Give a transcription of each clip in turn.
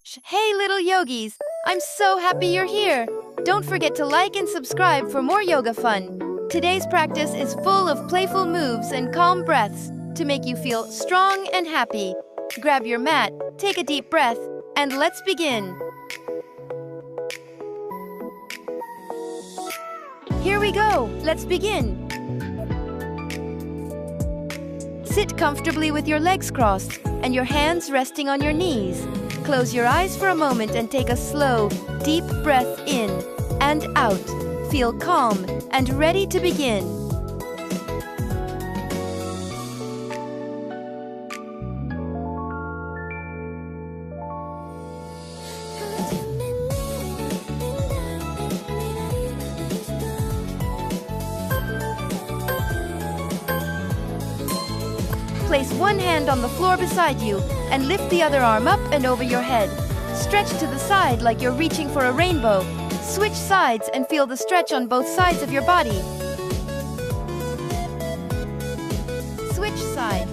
Hey little yogis! I'm so happy you're here! Don't forget to like and subscribe for more yoga fun. Today's practice is full of playful moves and calm breaths to make you feel strong and happy. Grab your mat, take a deep breath, and let's begin. Here we go! Let's begin! Sit comfortably with your legs crossed and your hands resting on your knees. Close your eyes for a moment and take a slow, deep breath in and out. Feel calm and ready to begin. Place one hand on the floor beside you and lift the other arm up and over your head. Stretch to the side like you're reaching for a rainbow. Switch sides and feel the stretch on both sides of your body. Switch side.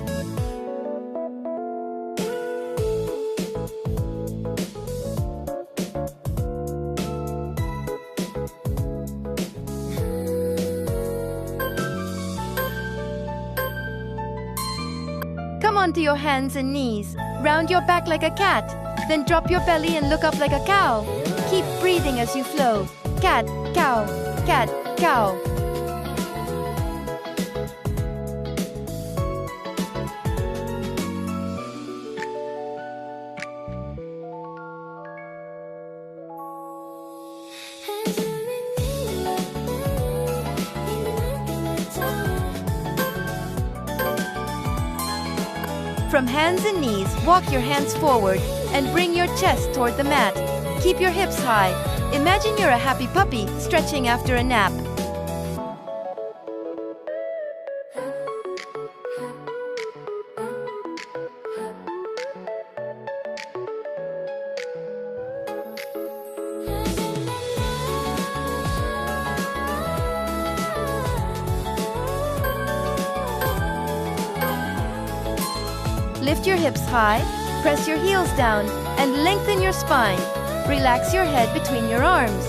Come onto your hands and knees. Round your back like a cat. Then drop your belly and look up like a cow. Keep breathing as you flow. Cat, cow, cat, cow. From hands and knees, walk your hands forward and bring your chest toward the mat. Keep your hips high. Imagine you're a happy puppy stretching after a nap. Lift your hips high, press your heels down, and lengthen your spine. Relax your head between your arms.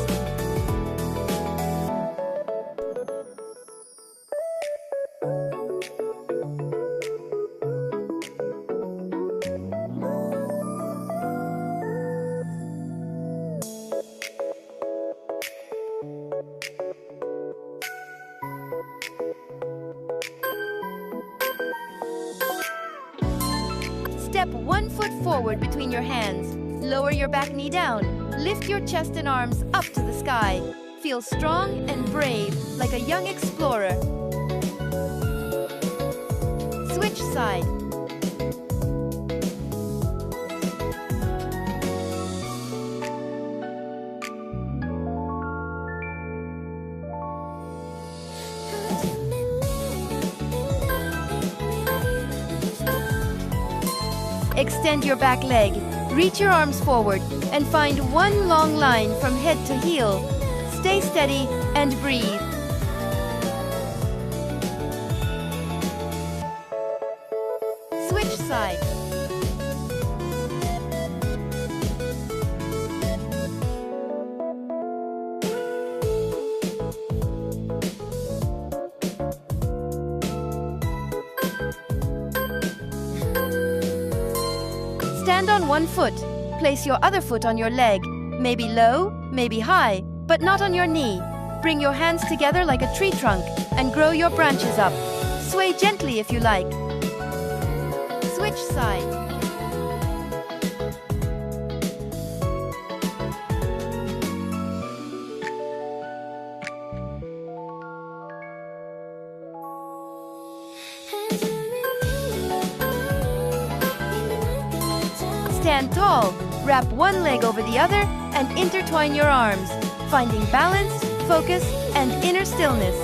Step one foot forward between your hands. Lower your back knee down. Lift your chest and arms up to the sky. Feel strong and brave, like a young explorer. Switch side. Extend your back leg, reach your arms forward, and find one long line from head to heel. Stay steady and breathe. Switch side. Stand on one foot. Place your other foot on your leg. Maybe low, maybe high, but not on your knee. Bring your hands together like a tree trunk and grow your branches up. Sway gently if you like. Switch side. Stand tall, wrap one leg over the other, and intertwine your arms, finding balance, focus, and inner stillness.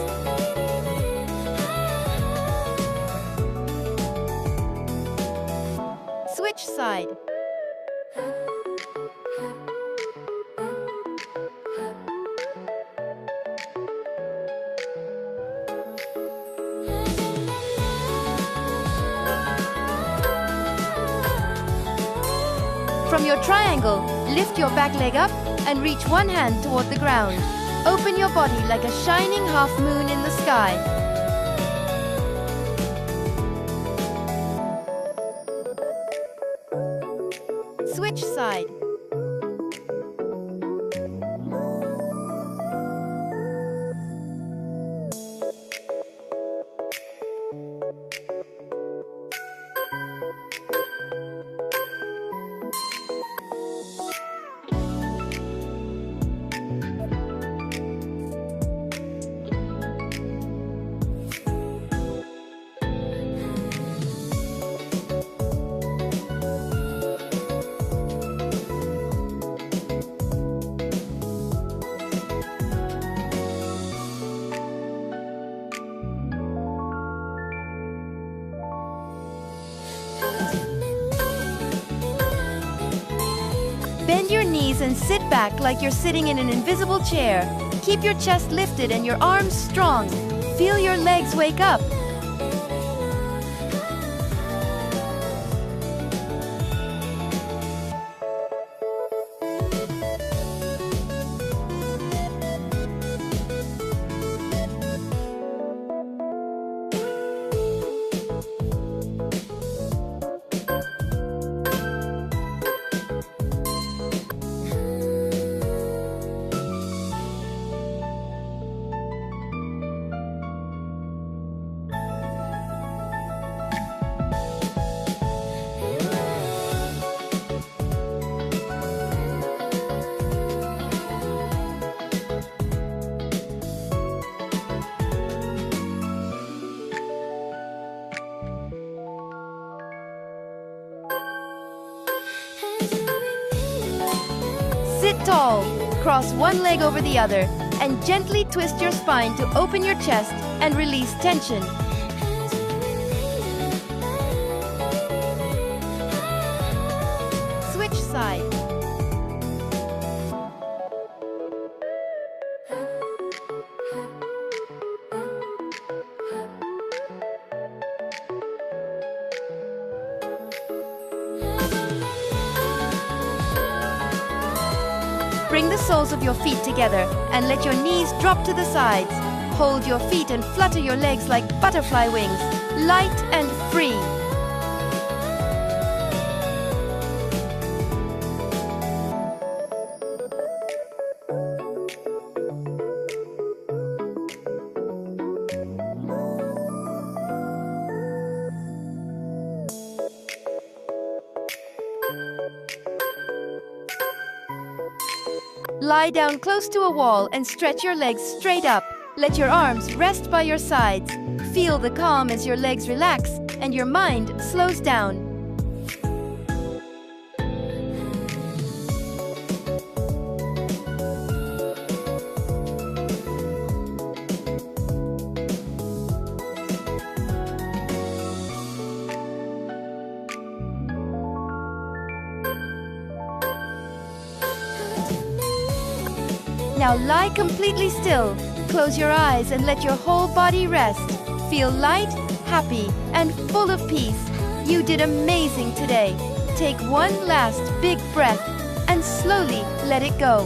Switch side. From your triangle, lift your back leg up and reach one hand toward the ground. Open your body like a shining half moon in the sky. Switch side. Bend your knees and sit back like you're sitting in an invisible chair. Keep your chest lifted and your arms strong. Feel your legs wake up. Sit tall, cross one leg over the other, and gently twist your spine to open your chest and release tension. Switch side. Bring the soles of your feet together and let your knees drop to the sides. Hold your feet and flutter your legs like butterfly wings, light and free. Lie down close to a wall and stretch your legs straight up. Let your arms rest by your sides. Feel the calm as your legs relax and your mind slows down. Now lie completely still. Close your eyes and let your whole body rest. Feel light, happy, and full of peace. You did amazing today. Take one last big breath and slowly let it go.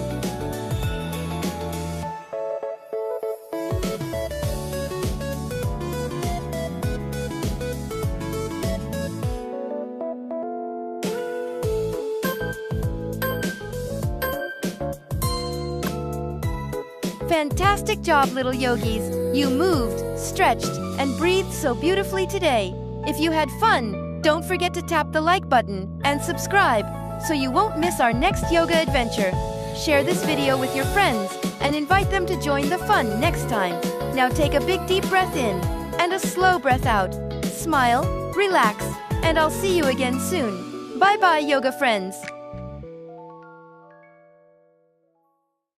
Fantastic job, little yogis. You moved, stretched, and breathed so beautifully today. If you had fun, don't forget to tap the like button and subscribe so you won't miss our next yoga adventure. Share this video with your friends and invite them to join the fun next time. Now take a big deep breath in and a slow breath out. Smile, relax, and I'll see you again soon. Bye-bye, yoga friends.